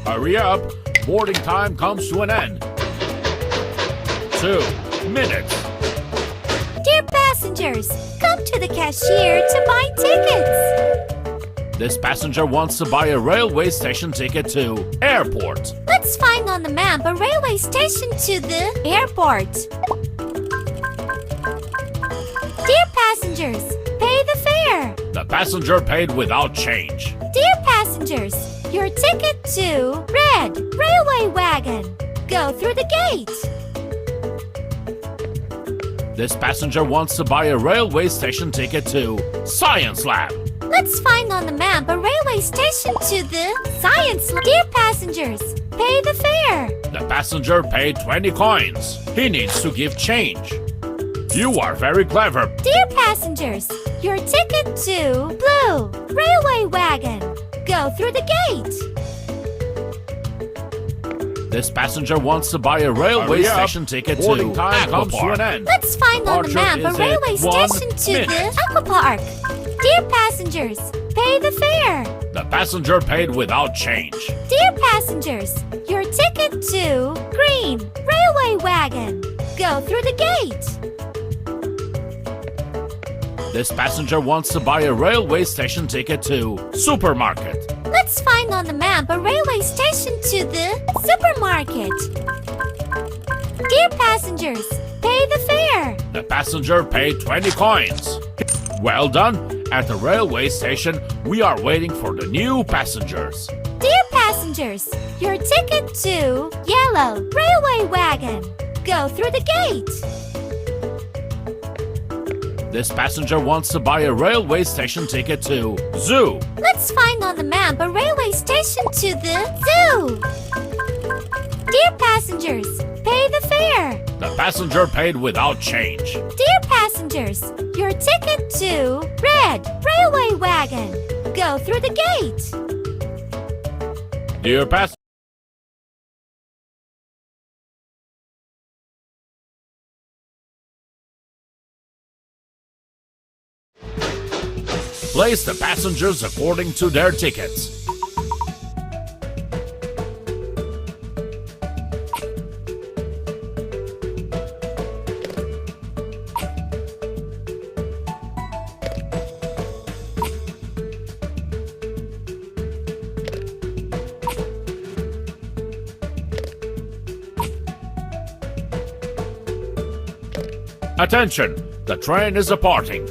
Hurry up! Boarding time comes to an end. 2 minutes. Dear passengers, come to the cashier to buy tickets. This passenger wants to buy a railway station ticket to airport. Let's find on the map a railway station to the airport. Dear passengers, pay the fare. The passenger paid without change. Dear passengers, your ticket to red railway wagon. Go through the gate. This passenger wants to buy a railway station ticket to science lab. Let's find on the map a railway station to the science lab. Dear passengers, pay the fare. The passenger paid 20 coins. He needs to give change. You are very clever. Dear passengers, your ticket to blue railway wagon. Go through the gate. This passenger wants to buy a railway station ticket to time comes to an end. Let's find on the map a railway station to the aqua park. Dear passengers, pay the fare. The passenger paid without change. Dear passengers, your ticket to green railway wagon. Go through the gate. This passenger wants to buy a railway station ticket to supermarket. Let's find on the map a railway station to the supermarket. Dear passengers, pay the fare. The passenger paid 20 coins. Well done. At the railway station, we are waiting for the new passengers. Dear passengers, your ticket to yellow railway wagon. Go through the gate. This passenger wants to buy a railway station ticket to zoo. Let's find on the map a railway station to the zoo. Dear passengers, pay the fare. The passenger paid without change. Dear passengers, your ticket to red railway wagon. Go through the gate. Dear passenger, place the passengers according to their tickets. Attention! The train is departing.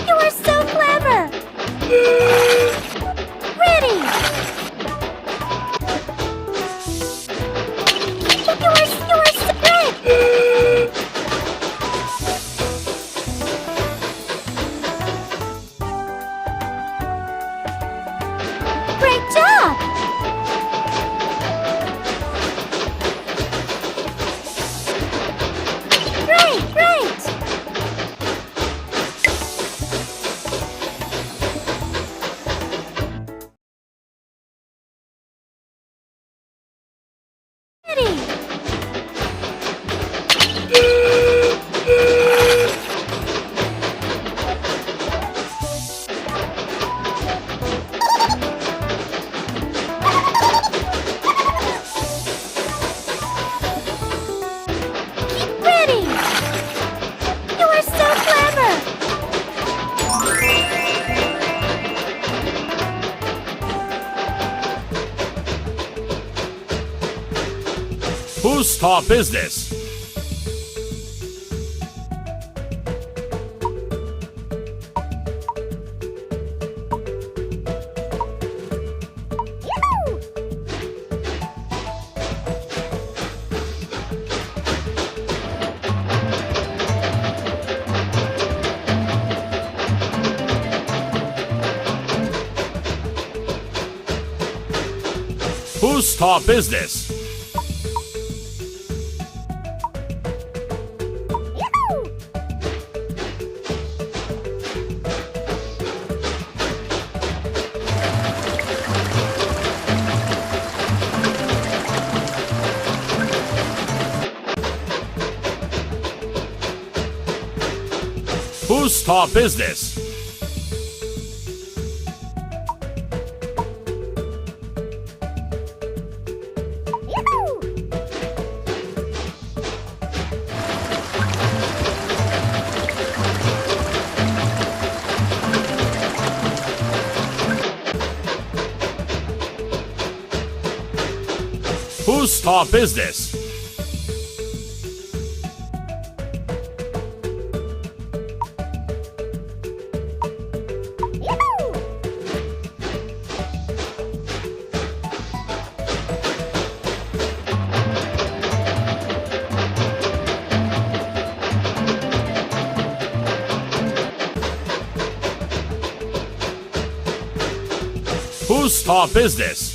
You are so clever. Ready. You are so great. Great job. Great. Whose stop is this? Whose stop is this? Whose stop is this? Whose stop is this? Whose stop is this?